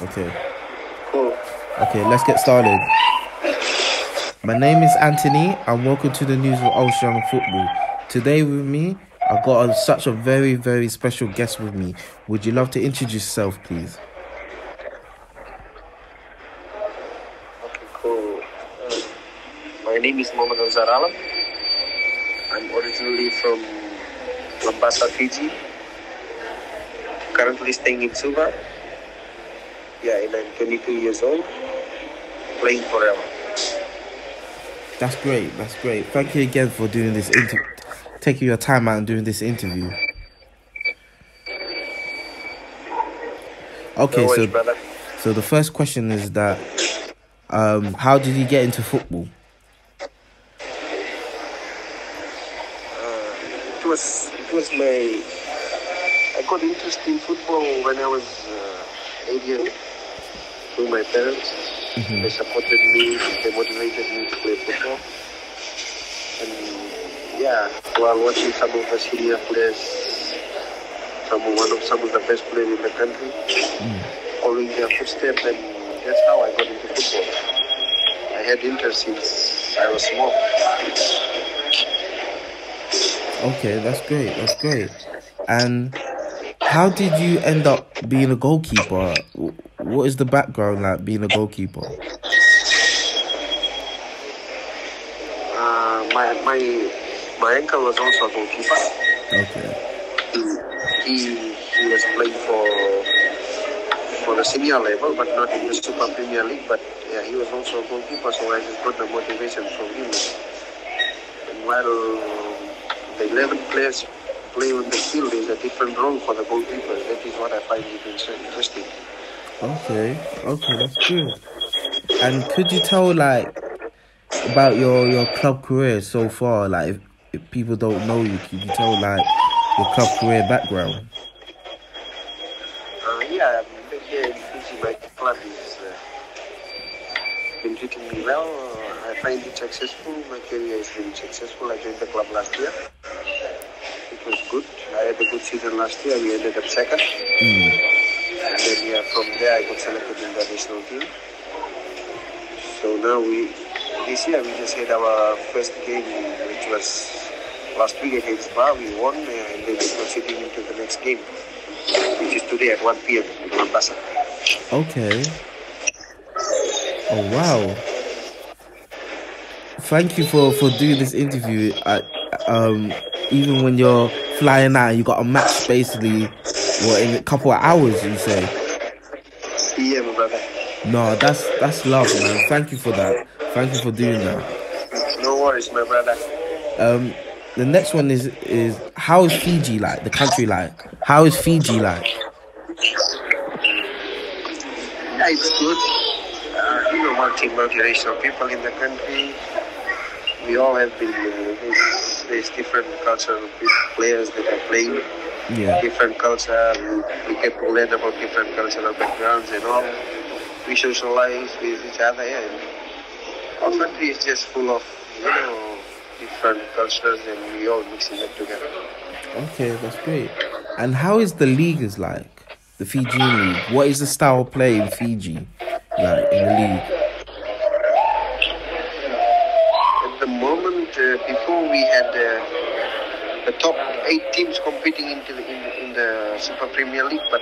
Okay. Cool. Okay, let's get started. My name is Anthony and welcome to the news of Oceania Football. Today with me, I've got such a very, very special guest with me. Would you love to introduce yourself, please? Okay, cool. My name is Mohammed Alzaar Alam. I'm originally from Lambasa, Fiji. Currently staying in Suva. Yeah, and I'm 22 years old, playing for Rewa. That's great. That's great. Thank you again for doing this taking your time out and doing this interview. Okay, No worries, brother. so the first question is that how did you get into football? I got interested in football when I was 8 years old through my parents. They supported me, they motivated me to play football. And yeah, while watching some of the senior players, some of the best players in the country, following their footsteps, and that's how I got into football. I had interest since I was small. Okay, that's great. That's great. And how did you end up being a goalkeeper? What is the background like being a goalkeeper? My uncle was also a goalkeeper. Okay. He was playing for the senior level, but not in the Super Premier League. But yeah, he was also a goalkeeper, so I just got the motivation from him. And while the 11 players play on the field, is a different role for the goalkeeper. That is what I find it interesting. Okay, that's good. And could you tell about your club career so far? If people don't know you, could you tell your club career background? Yeah, here in Fiji, my club is been treating me well. I find it successful. My career has been successful. I joined the club last year. It was good. I had a good season last year. We ended up second. And then from there I got selected in the national team. So now this year we just had our first game, which was last week against Bar. We won, and then we're proceeding into the next game, which is today at 1 p.m. in Mombasa. Okay. Oh wow. Thank you for doing this interview. Even when you're flying out, you got a match basically, in a couple of hours, you say? Yeah, my brother. No, that's love, man. Thank you for that. Thank you for doing that. No worries, my brother. The next one is how is Fiji like? The country like? How is Fiji like? Yeah, it's good. Multiracial people in the country. We all have been there's different cultural players that are playing. Yeah. Different culture. We get to learn about different cultural backgrounds and all. We socialize with each other. Yeah. And our country is just full of different cultures, and we all mixing it together. Okay, that's great. And how is the league like? The Fijian league. What is the style of play in Fiji, in the league? At the moment, before we had the top 8 teams competing in the Super Premier League, but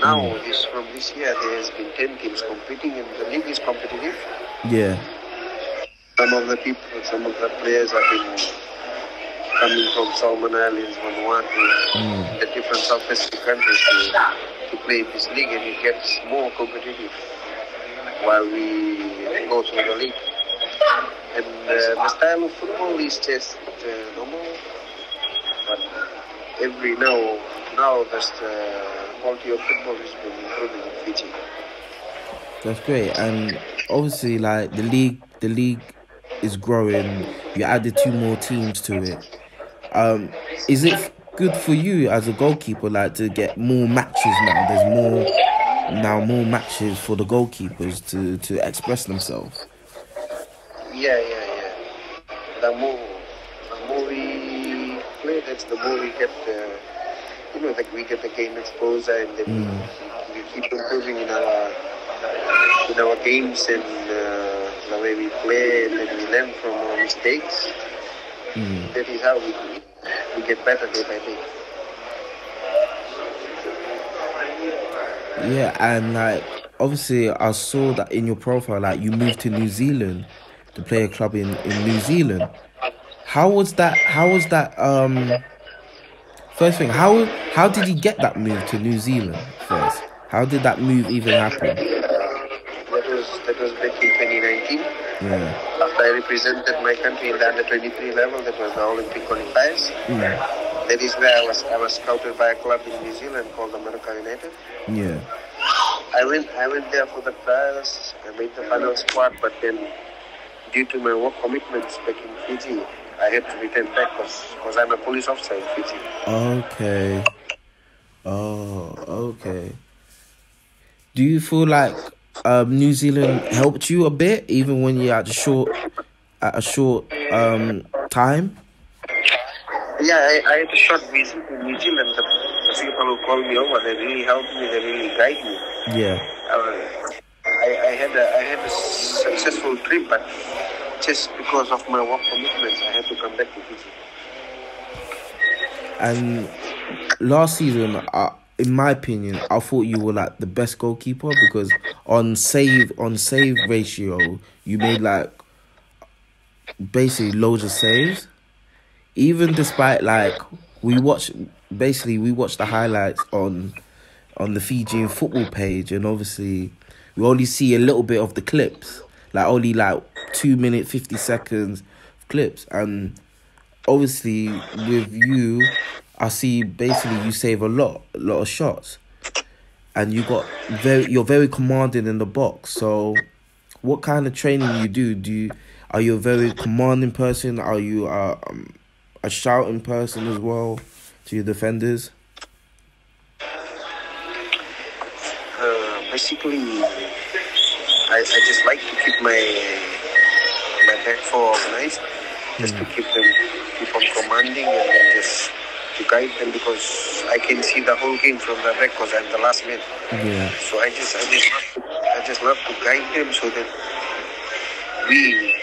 now from this year there has been 10 teams competing, and the league is competitive. Yeah. Some of the players have been coming from Solomon Islands, Vanuatu, the different South Pacific countries to play in this league, and it gets more competitive while we go through the league. And the style of football is just normal, but now the quality of football has been improving in Fiji. That's great. And obviously, the league is growing. You added 2 more teams to it. Is it good for you as a goalkeeper, to get more matches now? There's more matches for the goalkeepers to express themselves. Yeah. The more we play, that's the more we get that we get the game exposure, and then we keep improving in our games and the way we play, and then we learn from our mistakes. That is how we get better day by day. Yeah, and like obviously I saw that in your profile, like you moved to New Zealand to play a club in New Zealand. How was that? First thing, how did you get that move to New Zealand first? How did that move even happen? That was back in 2019. Yeah. After I represented my country in the under-23 level, that was the Olympic Qualifiers. That is where I was scouted by a club in New Zealand called America United. Yeah. I went there for the trials. I made the final squad, but then due to my work commitments back in Fiji, I had to return back because I'm a police officer in Fiji. Okay. Oh, okay. Do you feel like New Zealand helped you a bit, even when you're at a short time? Yeah, I had a short visit in New Zealand. The people who called me over, they really helped me. They really guided me. Yeah. I had a successful trip, but just because of my work commitments, I had to come back to Fiji. And last season, in my opinion, I thought you were like the best goalkeeper because on save ratio, you made like basically loads of saves. Even despite like we watched the highlights on the Fijian football page, and obviously we only see a little bit of the clips, like only like 2 minutes 50 seconds clips, and obviously with you, I see basically you save a lot of shots, and you're very commanding in the box. So, what kind of training you do? Are you a very commanding person? Are you a shouting person as well to your defenders? Basically, I just like to keep my back four organized, just to keep on commanding, and then just to guide them, because I can see the whole game from the back because I'm the last man. Yeah. So I just love to guide them so that we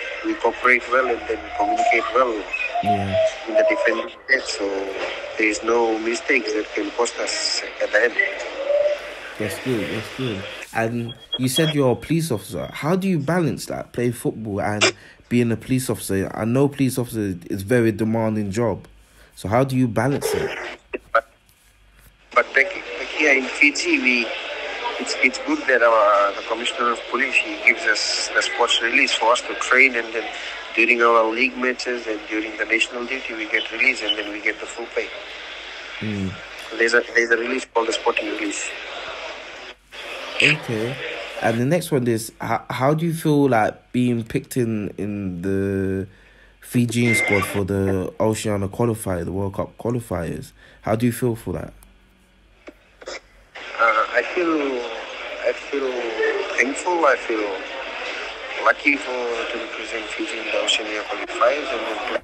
cooperate well and then communicate well in the defending set, so there is no mistakes that can cost us at the end. That's good. And you said you're a police officer. How do you balance that, playing football and being a police officer? I know police officer is a very demanding job. So how do you balance it? But back here in Fiji, it's good that the Commissioner of Police, he gives us the sports release for us to train, and then during our league matches and during the national duty, we get release, and then we get the full pay. There's a release called the sporting release. Okay. And the next one is, how do you feel like being picked in the Fijian squad for the Oceania Qualifier, the World Cup Qualifiers? How do you feel for that? I feel thankful. I feel lucky to represent Fiji in the Oceania Qualifiers and then play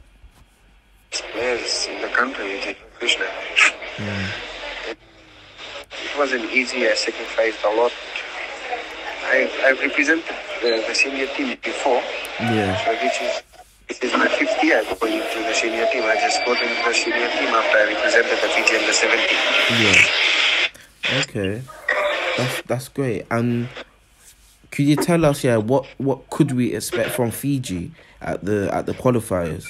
players in the country. Krishna. It wasn't easy. I sacrificed a lot. I've represented the senior team before. Yeah. So this is my 5th year going to the senior team. I just got into the senior team after I represented the Fiji under 17. Yeah. Okay. That's great. And could you tell us, what could we expect from Fiji at the qualifiers?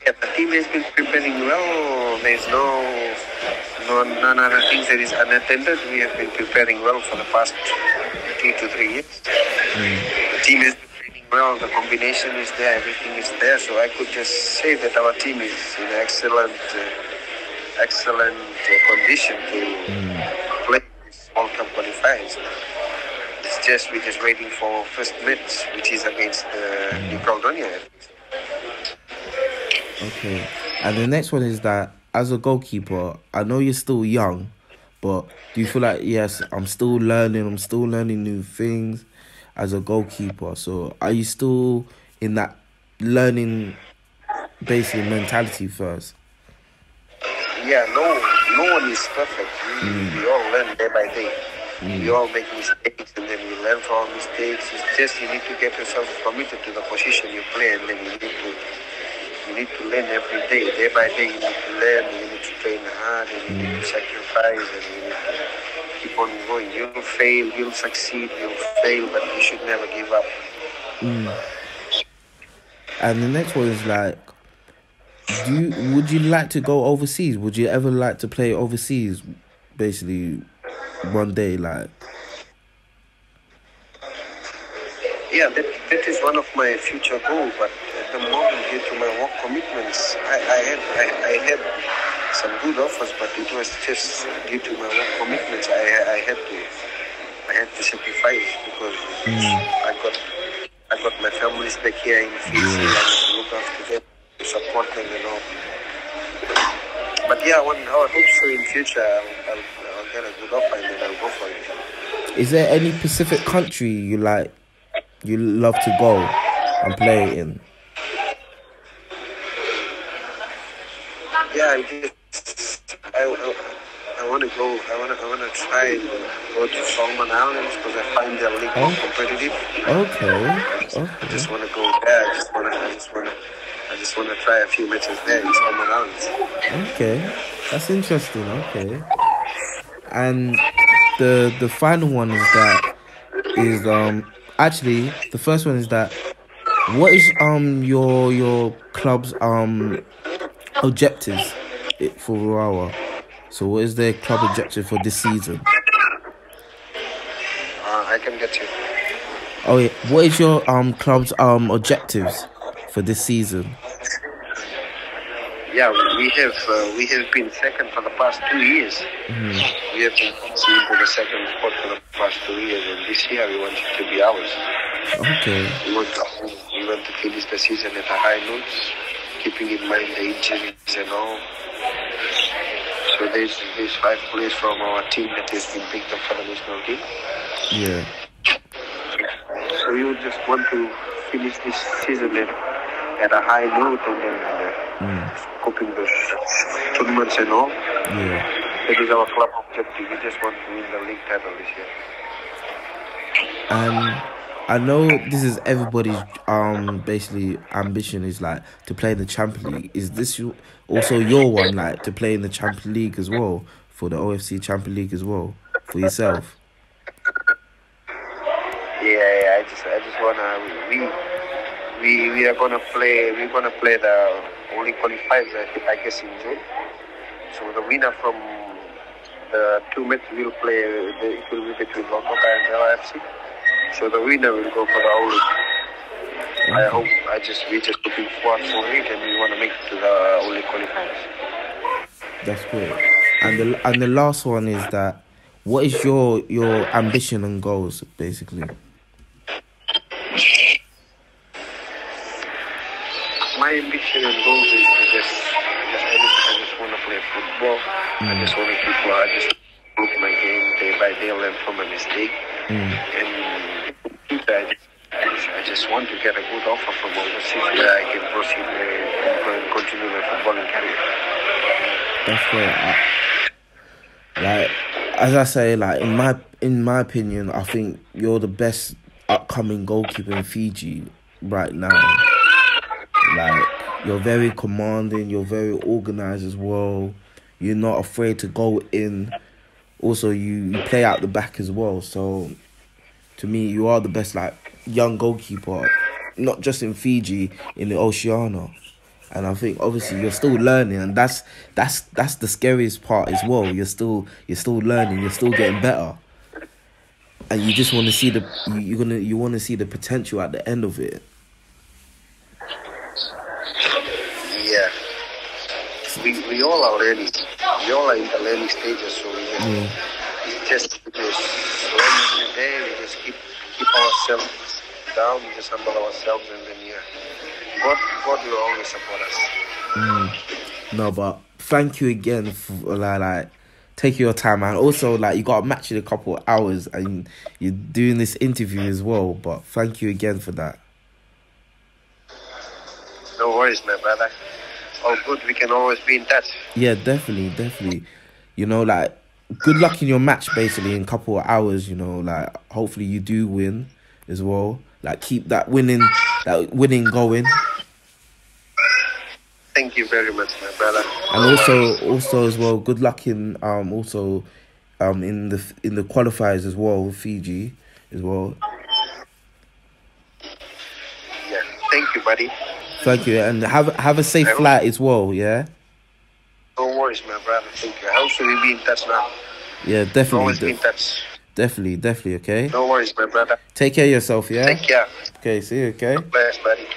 Yeah, the team has been preparing well. There's none other things that is unattended. We have been preparing well for the past 2 to 3 years. The team is training well. The combination is there. Everything is there. So I could just say that our team is in excellent condition to play this World Cup qualifiers. We're just waiting for first match, which is against New Caledonia. Okay. And the next one is that, as a goalkeeper, I know you're still young, but do you feel like, yes, I'm still learning new things as a goalkeeper? So are you still in that learning, basically, mentality first? yeah, no one is perfect. We all learn day by day. We all make mistakes, and then we learn from our mistakes. It's just you need to get yourself committed to the position you play, and then you need to learn every day. Day by day, you need to learn. You need to train hard, and you need to sacrifice, and you need to keep on going. You'll fail, you'll succeed, you'll fail, but you should never give up. And the next one is like, would you like to go overseas? Would you ever like to play overseas, basically, one day, like? Yeah, that is one of my future goals, but at the moment, due to my work commitments, I had some good offers, but it was just due to my work commitments, I had to sacrifice, because I got my families back here in Fiji. I need to look after them, to support them, you know. But yeah, I hope so in future I'll get a good offer, and then I'll go for it. Is there any Pacific country you love to go and play in? Yeah, I want to go. I want to try and go to Solomon Islands, because I find their league more competitive. Okay. I just want to go there. I just want to try a few matches there in Solomon Islands. Okay, that's interesting. Okay, and the final one is actually the first one is that, what is your club's objectives for Rewa? So what is their club objective for this season? I can get you. Oh yeah, what is your club's objectives for this season? Yeah, we have been second for the past 2 years. We have been seen for the second spot for the past 2 years, and this year we want it to be ours. Okay. We want to finish the season at a high note, keeping in mind the injuries and all. So there's 5 players from our team that has been picked up for the national team. Yeah. So we would just want to finish this season at a high note, and then coping the tournaments and all. Yeah. That is our club objective. We just want to win the league title this year. And I know this is everybody's basically ambition, is like to play in the Champions League. Is this also your one, like to play in the Champions League as well, for the OFC Champions League as well, for yourself? Yeah. I just wanna. We are gonna play. We're gonna play the only qualifiers, I guess, in June. So the winner from the 2 matches will play. It will be between Goalkeeper and Rewa FC. So the winner will go for the only. I hope. We're just looking forward for it, and we want to make it to the only qualifiers. That's great. And the last one is that, what is your ambition and goals, basically? My ambition and goals is to I just want to play football. I just want to improve my game day by day, learn from my mistake. And I just want to get a good offer from overseas where I can proceed and continue my footballing career. That's great. Like, as I say, like in my opinion, I think you're the best upcoming goalkeeper in Fiji right now. Like, you're very commanding, you're very organised as well. You're not afraid to go in. Also, you play out the back as well. So, to me, you are the best, like, young goalkeeper, not just in Fiji, in the Oceania. And I think, obviously, you're still learning, and that's the scariest part as well. You're still learning, you're still getting better, and you just want to see you want to see the potential at the end of it. Yeah, we all are learning. We all are in the learning stages, so it's just because learning every day. We just keep ourselves down, we just humble ourselves, and then God will always support us. No, but thank you again for like taking your time, and also like you got a match in a couple of hours, and you're doing this interview as well. But thank you again for that. No worries, my brother. all good. We can always be in touch. Yeah, definitely. You know, like, good luck in your match, basically, in a couple of hours, you know, like, hopefully you do win as well. Like, keep that winning going. Thank you very much, my brother. And also as well, good luck in in the qualifiers as well with Fiji as well. Yeah, thank you, buddy. Thank you, and have a safe flight as well. Yeah. No worries, my brother. Thank you. How should we be in touch now? Yeah, definitely. Always be in touch. Definitely. Okay. No worries, my brother. Take care of yourself. Yeah. Take care. Okay. See you. Okay. Bless, buddy.